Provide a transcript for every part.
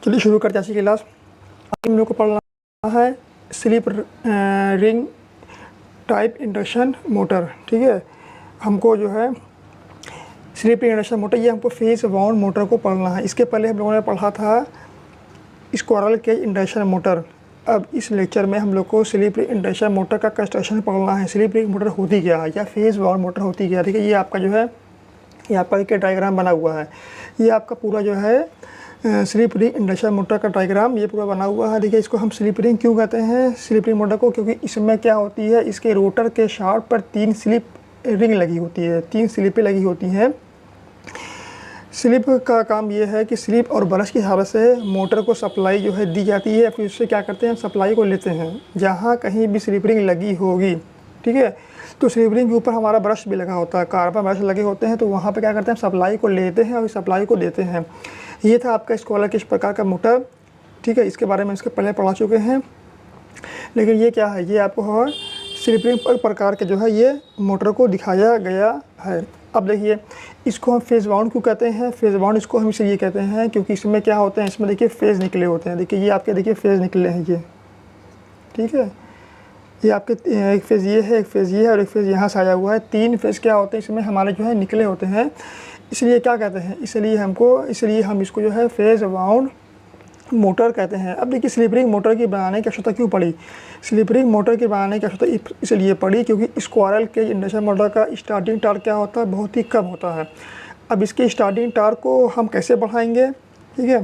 चलिए शुरू करते हैं आज की क्लास। हम लोग को पढ़ना है slip ring type induction motor. ठीक है, हमको जो है स्लिप रिंग इंडक्शन मोटर, ये हमको फेस वाउंड मोटर को पढ़ना है। इसके पहले हम लोगों ने पढ़ा था स्क्वारल केज इंडक्शन मोटर। अब इस लेक्चर में हम लोग को स्लिप रिंग इंडक्शन मोटर का कंस्ट्रक्शन पढ़ना है। स्लिप रिंग मोटर होती क्या है या फेस वाउंड मोटर होती क्या है। ठीक है, ये आपका जो है ये आपका एक डायग्राम बना हुआ है। ये आपका पूरा जो है स्लिप रिंग इंडक्शन मोटर का डायग्राम ये पूरा बना हुआ है। देखिए, इसको हम स्लिप रिंग क्यों कहते हैं स्लिप रिंग मोटर को, क्योंकि इसमें क्या होती है, इसके रोटर के शाफ्ट पर 3 स्लिप रिंग लगी होती है, 3 स्लिपें लगी होती हैं। स्लिप का काम ये है कि स्लिप और ब्रश की सहायता से मोटर को सप्लाई जो है दी जाती है, फिर उससे क्या करते हैं सप्लाई को लेते हैं। जहाँ कहीं भी स्लिप रिंग लगी होगी, ठीक है, तो स्लिप रिंग के ऊपर हमारा ब्रश भी लगा होता है, कार्बन ब्रश लगे होते हैं, तो वहाँ पे क्या करते हैं सप्लाई को लेते हैं और सप्लाई को देते हैं। ये था आपका स्क्वारल केज प्रकार का मोटर। ठीक है, इसके बारे में इसके पहले पढ़ा चुके हैं, लेकिन ये क्या है, ये आपको स्लिप रिंग प्रकार के जो है ये मोटर को दिखाया गया है। अब देखिए, इसको हम फेज वाउंड क्यों कहते हैं। फेज वाउंड इसको हम इसलिए कहते हैं क्योंकि इसमें क्या होते हैं, इसमें देखिए फेज निकले होते हैं। देखिए, ये आपके देखिए फेज निकले हैं ये, ठीक है, ये आपके एक फेज़ ये है, एक फेज़ ये है और एक फेज़ यहाँ से आया हुआ है। 3 फेज़ क्या होते हैं इसमें हमारे जो है निकले होते हैं, इसलिए क्या कहते हैं, इसलिए हम इसको जो है फेज़ वाउंड मोटर कहते हैं। अब देखिए, स्लिप रिंग मोटर की बनाने की आवश्यकता क्यों पड़ी। स्लिप रिंग मोटर की बनाने की आवश्यकता इसलिए पड़ी क्योंकि स्क्वारल केज इंडक्शन मोटर का स्टार्टिंग टार्क क्या होता है, बहुत ही कम होता है। अब इसके स्टार्टिंग टार्क को हम कैसे बढ़ाएंगे। ठीक है,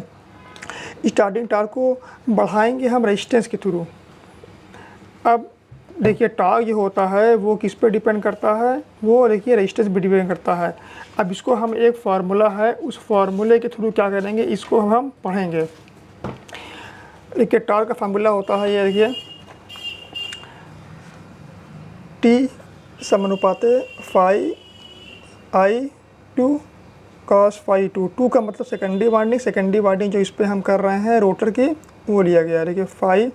स्टार्टिंग टार्क को बढ़ाएंगे हम रेजिस्टेंस के थ्रू। अब देखिए, टार्क जो होता है वो किस पे डिपेंड करता है, वो देखिए रेजिस्टेंस पे डिपेंड करता है। अब इसको हम एक फार्मूला है, उस फार्मूले के थ्रू क्या करेंगे, इसको हम पढ़ेंगे। देखिए, टार्क का फार्मूला होता है ये, देखिए T समानुपाते phi I two cos phi two. 2 का मतलब सेकेंडरी वाइंडिंग जो इस पर हम कर रहे हैं रोटर की, वो लिया गया है। देखिए, phi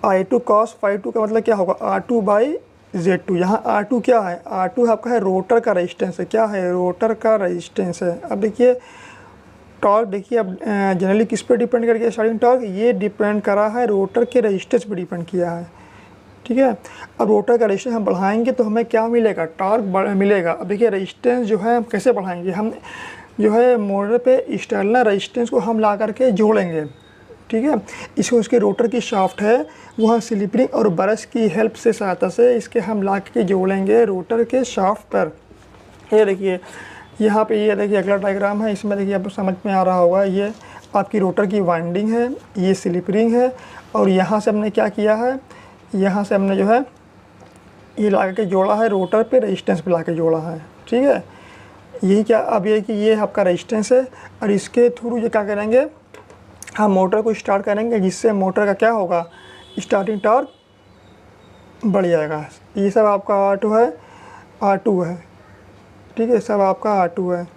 I2 cos phi to का मतलब क्या होगा, R2/Z2। यहाँ R2 क्या है, R2 आपका है रोटर का रेजिस्टेंस है। क्या है, रोटर का रेजिस्टेंस है। अब देखिए टॉर्क, देखिए अब जनरली किस पे डिपेंड करके स्टार्टिंग टॉर्क, ये डिपेंड करा है रोटर के रेजिस्टेंस पे डिपेंड किया है। ठीक है, अब रोटर का रेजिस्टेंस हम बढ़ाएंगे तो हमें क्या मिलेगा, टॉर्क मिलेगा। अब देखिए, रेजिस्टेंस जो है हम कैसे बढ़ाएंगे, हम जो है मोटर पे एक्सटर्नल रेजिस्टेंस को हम ला करके जोड़ेंगे। ठीक है, इसको उसके रोटर की शाफ्ट है, वहाँ स्लिप रिंग और ब्रश की हेल्प से सहायता से इसके हम ला के जोड़ेंगे रोटर के शाफ्ट पर। ये देखिए, यहाँ पे ये देखिए अगला डायग्राम है, इसमें देखिए आपको समझ में आ रहा होगा, ये आपकी रोटर की वाइंडिंग है, ये स्लिप रिंग है, और यहाँ से हमने क्या किया है, यहाँ से हमने जो है ये ला के जोड़ा है रोटर पे, रेजिस्टेंस पे ला के जोड़ा है। ठीक है, यही क्या, अब ये कि ये आपका रेजिस्टेंस है और इसके थ्रू ये क्या करेंगे, हम मोटर को स्टार्ट करेंगे, जिससे मोटर का क्या होगा, स्टार्टिंग टॉर्क बढ़ जाएगा। ये सब आपका R2 है। ठीक है, सब आपका R2 है।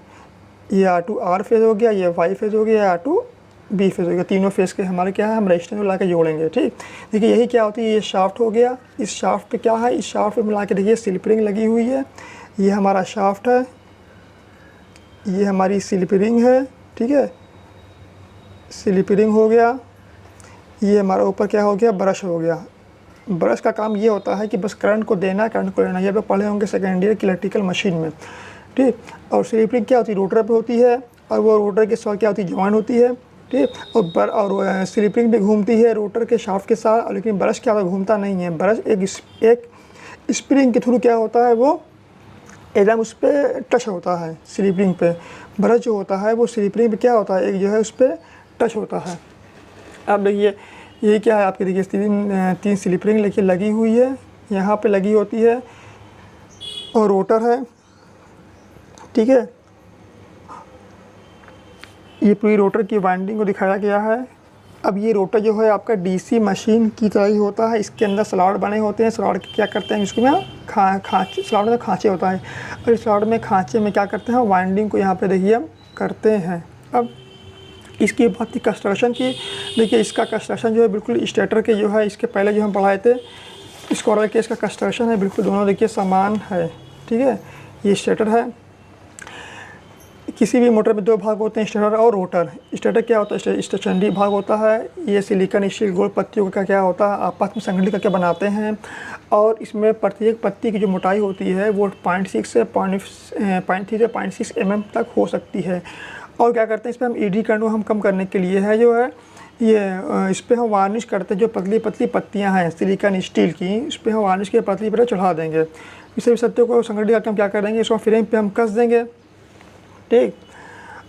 ये R2 R फेज़ हो गया, ये Y फेज़ हो गया, R2 B फेज़ हो गया। तीनों फेज़ के हमारे क्या है, हम रेजिस्टेंस को ला के जोड़ेंगे। ठीक, देखिए यही क्या होती है, ये शाफ्ट हो गया, इस शाफ्ट पे क्या है, इस शाफ्ट पे मिला के देखिए स्लिप रिंग लगी हुई है, ये हमारा शाफ्ट है, ये हमारी स्लिप रिंग है। ठीक है, स्लिप रिंग हो गया, ये हमारा ऊपर क्या हो गया, ब्रश हो गया। ब्रश का काम ये होता है कि बस करंट को देना, करंट को लेना। ये आप पढ़े होंगे सेकेंड ईयर की इलेक्ट्रिकल मशीन में। ठीक, और स्लिप रिंग क्या होती है, रोटर पे होती है, और वो रोटर के साथ क्या होती है, जॉइन होती है। ठीक, और स्लिप रिंग भी घूमती है रोटर के शाफ्ट के साथ, लेकिन ब्रश क्या होता है, घूमता नहीं है। ब्रश एक स्प्रिंग के थ्रू क्या होता है, वो एकदम उस पर टच होता है स्लिप रिंग पे। ब्रश जो होता है वो स्लिप रिंग पे क्या होता है, एक जो है उस पर टच होता है। अब देखिए, ये क्या है आपकी, देखिए 3 स्लिप रिंग लेके लगी हुई है, यहाँ पे लगी होती है, और रोटर है। ठीक है, ये पूरी रोटर की वाइंडिंग को दिखाया गया है। अब ये रोटर जो है आपका डीसी मशीन की तरह ही होता है, इसके अंदर स्लॉट बने होते हैं। स्लॉट क्या करते हैं, इसको में स्लॉट में खाँचे होता है, और इस स्लॉट में खाँचे में क्या करते हैं, वाइंडिंग को यहाँ पे देखिए हम करते हैं। अब इसकी बात की कंस्ट्रक्शन की, देखिए इसका कंस्ट्रक्शन जो है बिल्कुल स्टेटर के जो है, इसके पहले जो हम पढ़ाए थे स्क्वारल केज का कंस्ट्रक्शन है, बिल्कुल दोनों देखिए समान है। ठीक है, ये स्टेटर है, किसी भी मोटर में दो भाग होते हैं, स्टेटर और रोटर। स्टेटर क्या होता है, स्टेशनरी भाग होता है। ये सिलिकॉन स्टील गोल पत्तियों का क्या होता है, आपस में संगठित करके बनाते हैं। और इसमें प्रत्येक पत्ती की जो मोटाई होती है वो 0.6 से 0.3 से 0.6 mm तक हो सकती है। और क्या करते हैं, इस पर हम ईडी करंट को हम कम करने के लिए है जो है ये इस पर हम वार्निश करते हैं। जो पतली पतली पत्तियाँ हैं सिलिकॉन स्टील की, इस पर हम वार्निश के पतली पर चढ़ा देंगे। इस सभी सत्यों को संगठित करके हम क्या करेंगे, इसको फ्रेम पे हम कस देंगे, ठीक।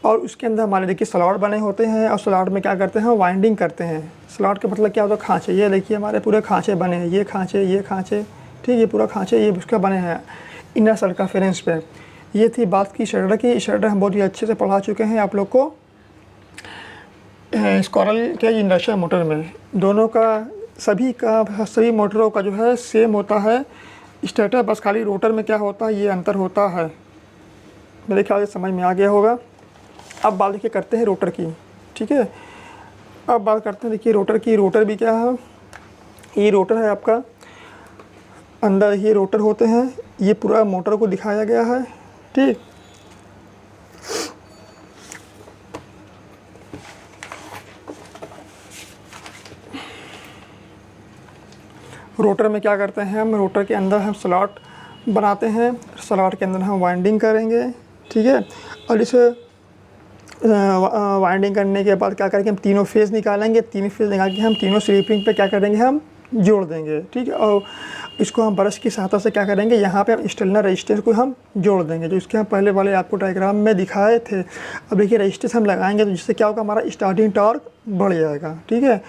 और उसके अंदर हमारे देखिए स्लॉट बने होते हैं, और स्लॉट में क्या करते हैं, वाइंडिंग करते हैं। स्लॉट का मतलब क्या होता है, खांचे। ये देखिए हमारे पूरे खांचे बने हैं, ये खांचे, ठीक, ये पूरा खांचे ये उसका बने हैं इनर सर्कमफेरेंस पे। ये थी बात की शटर की। शटर हम बहुत ही अच्छे से पढ़ा चुके हैं आप लोग को स्क्वारल के इंडक्शन मोटर में। दोनों का सभी मोटरों का जो है सेम होता है स्टेटर, बस खाली रोटर में क्या होता है ये अंतर होता है। मेरे ख्याल से समझ में आ गया होगा। अब बात देखिए करते हैं रोटर की, ठीक है। अब बात करते हैं देखिए रोटर की। रोटर भी क्या है, ये रोटर है आपका, अंदर ये रोटर होते हैं। ये पूरा मोटर को दिखाया गया है, ठीक। रोटर में क्या करते हैं हम, रोटर के अंदर हम स्लॉट बनाते हैं। स्लॉट के अंदर हम वाइंडिंग करेंगे, ठीक है। और इस वाइंडिंग करने के बाद क्या करेंगे, हम तीनों फेज़ निकालेंगे। तीन फेज़ निकाल के हम तीनों स्लिपिंग पे क्या करेंगे, हम जोड़ देंगे, ठीक है। और इसको हम ब्रश की सहायता से क्या करेंगे, यहाँ पे हम एक्सटर्नल रेजिस्टेंस को हम जोड़ देंगे, जो इसके हम पहले वाले आपको डायग्राम में दिखाए थे। अब देखिए रेजिस्टेंस हम लगाएंगे तो जिससे क्या होगा, हमारा स्टार्टिंग टॉर्क बढ़ जाएगा, ठीक है।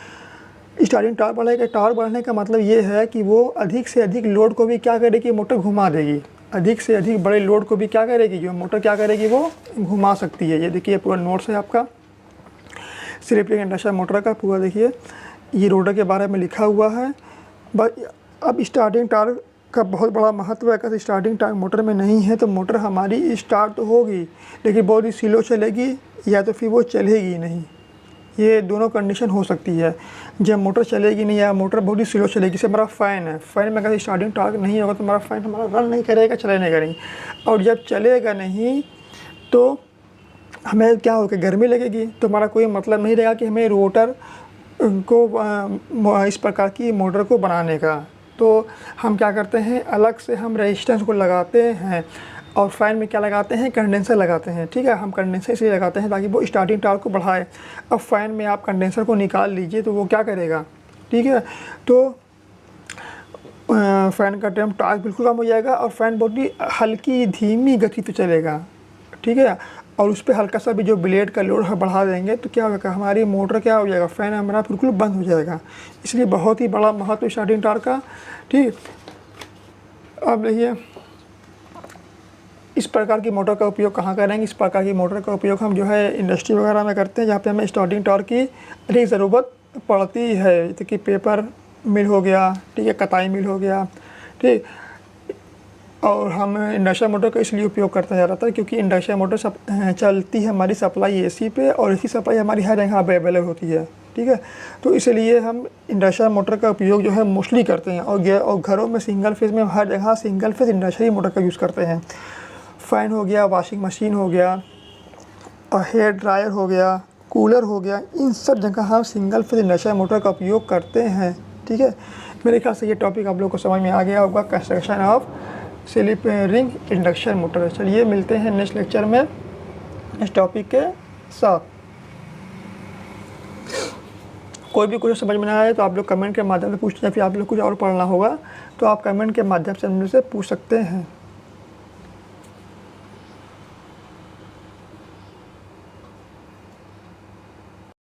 स्टार्टिंग टॉर्क बढ़ेगा। टॉर्क बढ़ने का मतलब ये है कि वो अधिक से अधिक लोड को भी क्या करेगी, मोटर घुमा देगी। अधिक से अधिक बड़े लोड को भी क्या करेगी, जो मोटर क्या करेगी, वो घुमा सकती है। ये देखिए पूरा नोट्स है आपका सिर्फ इंडक्शन मोटर का पूरा। देखिए ये रोटर के बारे में लिखा हुआ है। अब स्टार्टिंग टॉर्क का बहुत बड़ा महत्व है। अगर स्टार्टिंग टॉर्क मोटर में नहीं है तो मोटर हमारी स्टार्ट तो होगी लेकिन बहुत ही स्लो चलेगी, या तो फिर वो चलेगी नहीं। ये दोनों कंडीशन हो सकती है। जब मोटर चलेगी नहीं या मोटर बहुत ही स्लो चलेगी, जैसे हमारा फ़ैन है, फ़ैन में अगर स्टार्टिंग टॉर्क नहीं होगा तो हमारा फ़ैन हमारा रन नहीं करेगा, चलेगा नहीं। और जब चलेगा नहीं तो हमें क्या होगा, गर्मी लगेगी। तो हमारा कोई मतलब नहीं रहेगा कि हमें रोटर को इस प्रकार की मोटर को बनाने का। तो हम क्या करते हैं, अलग से हम रेजिस्टेंस को लगाते हैं। और फ़ैन में क्या लगाते हैं, कंडेंसर लगाते हैं, ठीक है। हम कंडेंसर इसलिए लगाते हैं ताकि वो स्टार्टिंग टॉर्क को बढ़ाए। अब फ़ैन में आप कंडेंसर को निकाल लीजिए तो वो क्या करेगा, ठीक है। तो फ़ैन का टॉर्क बिल्कुल कम हो जाएगा और फ़ैन बहुत ही हल्की धीमी गति पे चलेगा, ठीक है। और उस पर हल्का सा भी जो ब्लेड का लोड बढ़ा देंगे तो क्या होगा, हमारी मोटर क्या हो जाएगा, फ़ैन हमारा बिल्कुल बंद हो जाएगा। इसलिए बहुत ही बड़ा महत्व स्टार्टिंग टॉर्क का, ठीक। अब देखिए इस प्रकार की मोटर का उपयोग कहाँ करेंगे, इस प्रकार की मोटर का उपयोग हम जो है इंडस्ट्री वगैरह में करते हैं जहाँ पे हमें स्टार्टिंग टॉर्क की अधिक ज़रूरत पड़ती है। जैसे कि पेपर मिल हो गया, ठीक है, कताई मिल हो गया, ठीक। और हम इंडक्शन मोटर का इसलिए उपयोग करते हैं ज़्यादातर क्योंकि इंडक्शन मोटर चलती है हमारी सप्लाई एसी पे, और एसी सप्लाई हमारी हर जगह अवेलेबल होती है, ठीक है। तो इसलिए हम इंडक्शन मोटर का उपयोग जो है मोस्टली करते हैं। और घरों में सिंगल फेज़ में हर जगह सिंगल फेज़ इंडक्शन मोटर का यूज़ करते हैं। फ़ैन हो गया, वॉशिंग मशीन हो गया, और हेयर ड्रायर हो गया, कूलर हो गया, इन सब जगह हम सिंगल फेज़ इंडक्शन मोटर का उपयोग करते हैं, ठीक है। मेरे ख्याल से ये टॉपिक आप लोगों को समझ में आ गया होगा, construction of slip ring induction motor. चलिए मिलते हैं नेक्स्ट लेक्चर में इस टॉपिक के साथ। कोई भी कुछ समझ में ना आए तो आप लोग कमेंट के माध्यम से पूछते हैं, फिर आप लोग कुछ और पढ़ना होगा तो आप कमेंट के माध्यम से हमसे पूछ सकते हैं।